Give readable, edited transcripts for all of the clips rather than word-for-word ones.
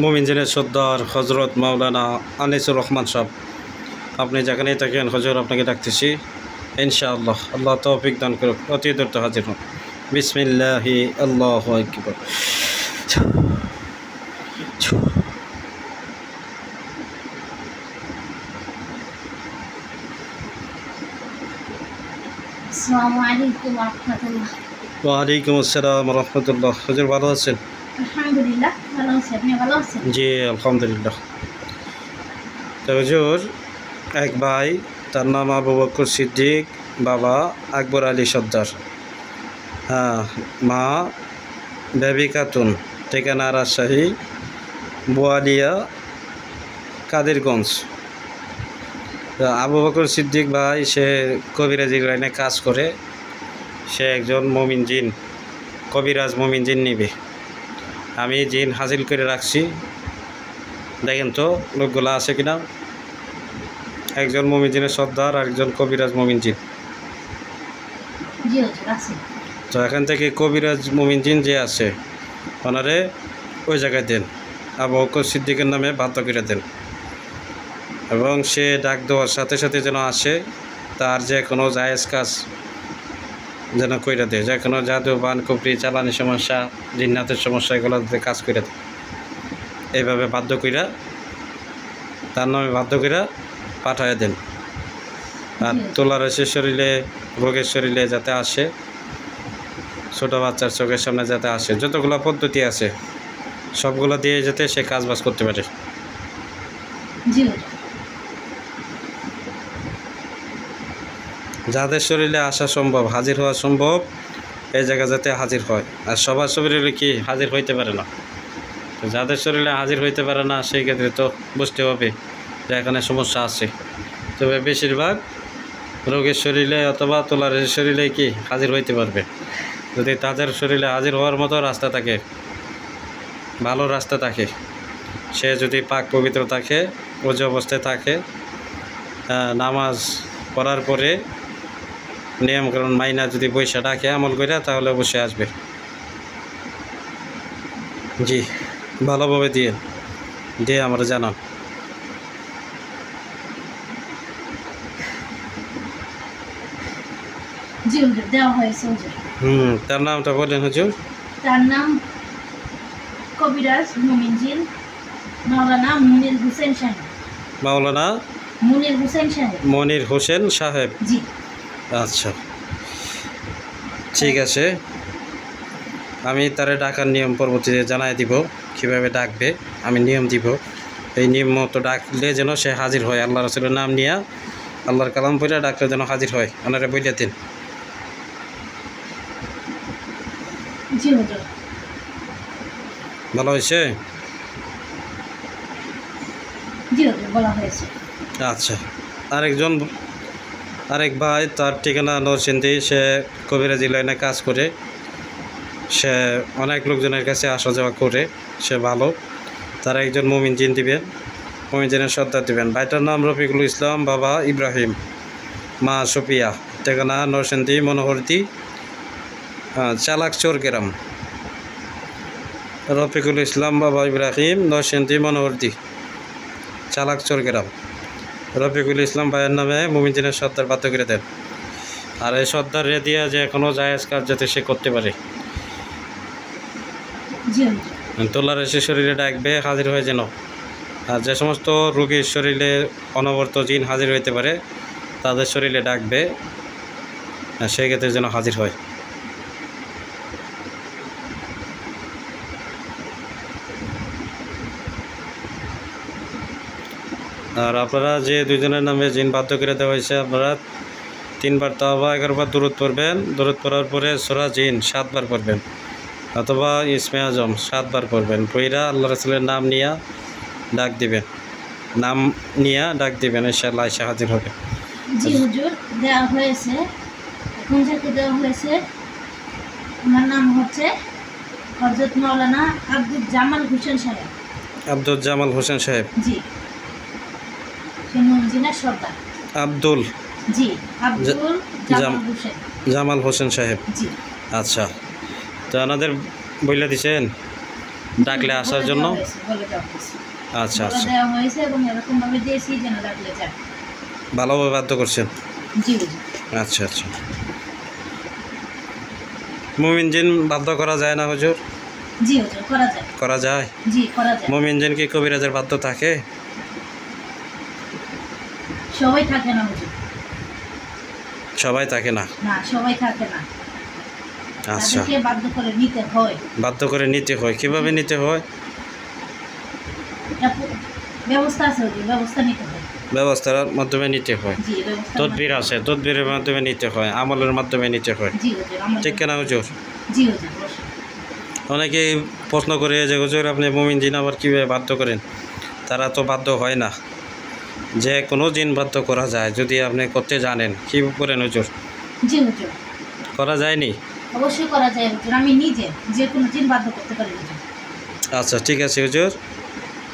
মোমিনজিনের সর্দার হজরত মাওলানা আনিসুর রহমান সাহেব, আপনি যেখানেই থাকেন হজর আপনাকে ডাকতেছি। ইনশাআল্লাহ আল্লাহ তৌফিক দান করুক, অতি দ্রুত হাজির হন। বিসমিল্লাহি আল্লাহু আকবার। আসসালামু আলাইকুম ওয়া রাহমাতুল্লাহ। ওয়ালাইকুম আসসালাম রহমতুল্লাহ। হজর ভালো আছেন? আলহামদুলিল্লাহ ভালো আছি, আপনি ভালো আছেন? জি আলহামদুলিল্লাহ। তো হজুর, এক ভাই, তার নাম আবু বকর সিদ্দিক, বাবা আকবর আলী সর্দার, মা বেবি খাতুন, ঠিকানা রাজশাহী বোয়ালিয়া কাদিরগঞ্জ। আবু বকর সিদ্দিক ভাই সে কবিরাজি লাইনে কাজ করে। সে একজন মুমিন জিন, কবিরাজ মুমিন জিন নিবে। আমি জিন হাসিল করে রাখছি, দেখেন তো লোকগুলো আছে কিনা। একজন মুমিন জিনের সর্দার আর একজন কবিরাজ মুমিন জিন। জি হুজুর আছে। তো এখান থেকে কবিরাজ মুমিন জিন যে আছে ওনারে ওই জায়গায় দেন, আবু বকর সিদ্দিকের নামে বাধ্য করে দেন, এবং সে ডাক দেওয়ার সাথে সাথে যেন আসে, তার যে কোনো জায়েজ কাজ যেন কইরা দেয়, যে কোনো জাদু বান কুপরি চালানি সমস্যা জিন্নাতের সমস্যা এগুলোতে কাজ করে দেয়। এইভাবে বাধ্য কইরা তার নামে বাধ্য কইরা পাঠায় দেন। আর তোলারের শরীরে, রোগের শরীরে যাতে আসে, ছোটো বাচ্চার চোখের সামনে যাতে আসে, যতগুলো পদ্ধতি আছে সবগুলো দিয়ে যাতে সে কাজবাজ করতে পারে। জি হুজুর। যাদের শরীরে আসা সম্ভব, হাজির হওয়া সম্ভব, এই জায়গা যাতে হাজির হয়। আর সবার শরীরে কি হাজির হইতে পারে না। তো যাদের শরীরে হাজির হইতে পারে না সেই ক্ষেত্রে তো বুঝতে হবে যে এখানে সমস্যা আছে। তবে বেশিরভাগ রোগের শরীরে অথবা তোলারের শরীরে কি হাজির হইতে পারবে, যদি তাদের শরীরে হাজির হওয়ার মতো রাস্তা থাকে, ভালো রাস্তা থাকে, সে যদি পাক পবিত্র থাকে, ওজু অবস্থায় থাকে, নামাজ পড়ার পরে নিয়মকানুন মাইনা যদি পয়সা ডাকে আমল করে, তাহলে অবশ্যই আসবে। জি ভালোভাবে দিয়ে আমরা জানান। জি হুজুর দেওয়া হয়েছে হুজুর। তার নামটা বলেন হুজুর। তার নাম কবিরাজ মুমিন জিন মাওলানা মুনির হোসেন সাহেব। মাওলানা মুনির হোসেন সাহেব। মনির হোসেন সাহেব। জি আচ্ছা ঠিক আছে, আমি তারে ডাকার নিয়ম পরবর্তীতে জানাই দিব, কীভাবে ডাকবে আমি নিয়ম দিব। এই নিয়ম মতো ডাকলে যেন সে হাজির হয়, আল্লাহ রসুলের নাম নিয়ে, আল্লাহর কালাম পড়ে ডাকলে যেন হাজির হয়, ওনারা বইলে দিন। জি হুজুর। ভালো হয়েছে? জি হুজুর বলা হয়েছে। আচ্ছা, আরেক ভাই, তার ঠিকানা নরসিংদী, সে কবিরাজি লাইনে কাজ করে। সে অনেক লোকজনের কাছে আসা যাওয়া করে, সে ভালো। তারা একজন মুমিন জিন দিবেন, মুমিন জিনের সর্দার দিবেন। ভাইটার নাম রফিকুল ইসলাম, বাবা ইব্রাহিম, মা সফিয়া, ঠিকানা নরসিংদী মনোহরদী চালাকচর গ্রাম। রফিকুল ইসলাম বাবা ইব্রাহিম, নরসিংদী মনোহরদী চালাকচর গ্রাম। রফিকুল ইসলাম ভাইয়ের নামে মুমিন জিনের সর্দার বাধ্য করে দেন। আর এই সর্দার রে দিয়া যে কোনো জায়েজ কাজ যাতে সে করতে পারে। জি হুজুর। তোলার এসে শরীরে ডাকবে, হাজির হয়ে যেন। আর যে সমস্ত রোগীর শরীরে অনবরত জিন হাজির হইতে পারে, তাদের শরীরে ডাকবে, সেই ক্ষেত্রে যেন হাজির হয়। আর আপনারা যে দুজনের নামে জিন বাধ্য করে দেওয়া হয়েছে, আপনারা 3 বার তাওবা, 11 বার দরুদ পড়বেন। দরুদ পড়ার পরে সূরা জিন 7 বার পড়বেন, অথবা ইসমে আজম 7 বার পড়বেন। পইরা আল্লাহ রাসূলের নাম নিয়ে ডাক দিবেন, নাম নিয়ে ডাক দিবেন, ইনশাআল্লাহ এসে হাজির হবে। জি হুজুর দেওয়া হয়েছে। এখন যাকে দেওয়া হয়েছে ওনার নাম হচ্ছে হযরত মাওলানা আব্দুল জামাল হোসেন সাহেব। আব্দুল জামাল হোসেন সাহেব। জি সে মুমিন জিনের সর্দার। আব্দুল জি আব্দুল জামাল হোসেন। জামাল হোসেন সাহেব। জি আচ্ছা, তো আপনাদের বইলা দিছেন? ডাকলে আসার জন্য? বলে দেওয়া হয়েছে। আচ্ছা বলে আচ্ছা, দেওয়া হয়েছে এবং এরকমভাবে দিয়েছি যেন ডাকলে যায়। ভালোভাবে বাধ্য করছেন। জি হুজুর। আচ্ছা আচ্ছা, মুমিন জিন বাধ্য করা যায় না হুজুর? জি হুজুর, করা যায়। করা যায়। জি, করা যায়। মুমিন জিন কি কবিরাজের বাধ্য থাকে? সবাই থাকে না হুজুর। সবাই থাকে না। না, সবাই থাকে না। আচ্ছা, তাদেরকে বাধ্য করে নিতে হয়। বাধ্য করে নিতে হয়। কিভাবে নিতে হয়? এটা ব্যবস্থা আছে হুজুর, ব্যবস্থা নিতে হয়। ব্যবস্থার মাধ্যমে নিতে হয়। জি, ব্যবস্থা। তদবির আছে, তদবিরের মাধ্যমে নিতে হয়, আমলের মাধ্যমে নিতে হয়। জি হুজুর, আমরা। ঠিক কেনা হুজুর? জি হুজুর, অবশ্যই। অনেকেই প্রশ্ন করে যে হুজুর আপনি মুমিন জিন আবার কীভাবে বাধ্য করেন? তারা তো বাধ্য হয় না। যে কোনো জিন বাধ্য করা যায় যদি আপনি করতে জানেন। কী করেন হুজুর? জি হুজুর, করা যায়নি? অবশ্যই করা যায় হুজুর। আমি নিজে যে কোনো জিন বাধ্য করতে পারি হুজুর। আচ্ছা ঠিক আছে হুজুর।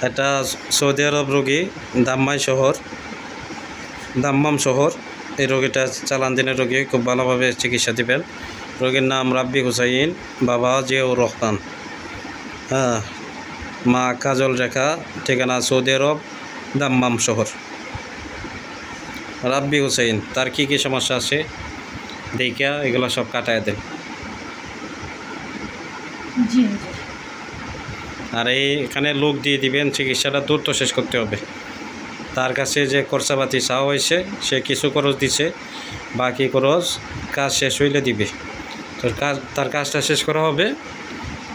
এটা সৌদি আরব রোগী, দাম্মাম শহর। এই রোগীটা চালান দিনের রোগী, খুব ভালোভাবে চিকিৎসা দিবেন। রোগীর নাম রাব্বি হুসাইন, বাবা জিয়াউর রহমান, হ্যাঁ, মা কাজল রেখা, ঠিকানা সৌদি আরব দাম্মাম শহর। রাব্বি হুসাইন, তার কী কী সমস্যা আছে দেখা এগুলো সব কাটায় দেন। জি হুজুর। আর এখানে লোক দিয়ে দিবেন, চিকিৎসাটা দ্রুত শেষ করতে হবে। তার কাছে যে খরচাপাতি চাওয়া হয়েছে সে কিছু খরচ দিছে, বাকি খরচ কাজ শেষ হইলে দিবে। তো তার কাজটা শেষ করা হবে,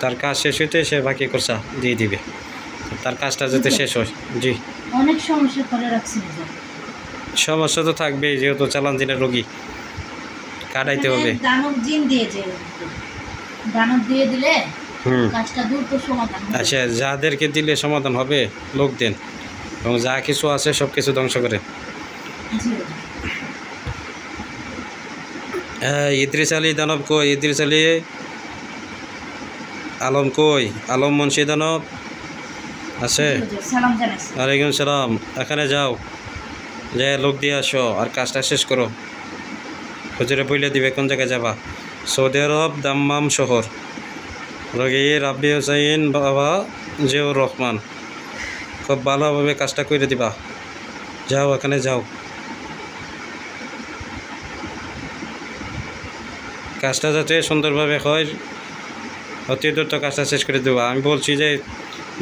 তার কাজ শেষ হইতে সে বাকি খরচা দিয়ে দিবে। তার কাজটা যাতে শেষ হয়। জি, অনেক সমস্যা করে রাখছি হুজুর। সমস্যা তো থাকবেই, যেহেতু চালান দিনের রোগী, কাটাইতে হবে। এখানে দানব জিন দিয়েছে হুজুর। দানব দিয়ে দিলে হুম, কাজটা দ্রুত সমাধান হবে। আচ্ছা, যাদেরকে দিলে সমাধান হবে লোক দেন, এবং যা কিছু আছে সব কিছু ধ্বংস করে। জি হুজুর। ইদ্রিস আলী দানব কই? ইদ্রিস আলী আলম কই? আলম মুন্সি দানব আছে? জি হুজুর, সালাম জানাইছি। ওয়ালাইকুম সালাম। এখানে যাও, যে লোক দিয়ে আসো আর কাজটা শেষ করো। হুজুরে বইলে দিবে কোন জায়গায় যাবা। সৌদি আরব দাম্মাম শহর, রোগী রাব্বি হুসাইন, বাবা জিয়াউর রহমান। খুব ভালোভাবে কাজটা করে দিবা। যাও, এখানে যাও, কাজটা যাতে সুন্দরভাবে হয়, অতি দ্রুত কাজটা শেষ করে দেবো। আমি বলছি যে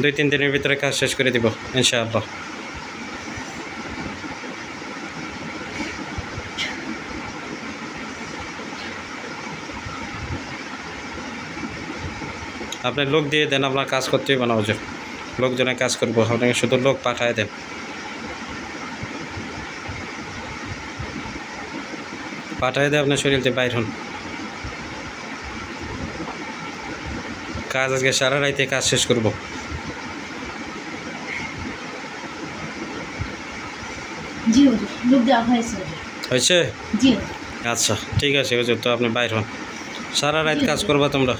2-3 দিনের ভিতরে কাজ শেষ করে দিব ইনশাআল্লাহ। আপনি লোক দিয়ে দেন, আপনার কাজ করতে হবে না হুজুর। লোকজনে কাজ করবো, আপনাকে শুধু লোক পাঠায় দেন। পাঠায় দেয় আপনার শরীরতে বাইর হন। কাজ আজকে সারা রাইতে কাজ শেষ করব। জি হুজুর, লোক দেওয়া হয়েছে হুজুর। হয়েছে? জি হুজুর। আচ্ছা ঠিক আছে হুজুর, তো আপনি বাইর হন। সারা রাত কাজ করবা তোমরা।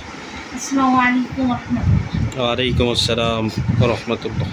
আসসালামু আলাইকুম ওয়া রাহমাতুল্লাহ। ওয়ালাইকুম আসসালাম ওয়া রাহমাতুল্লাহ।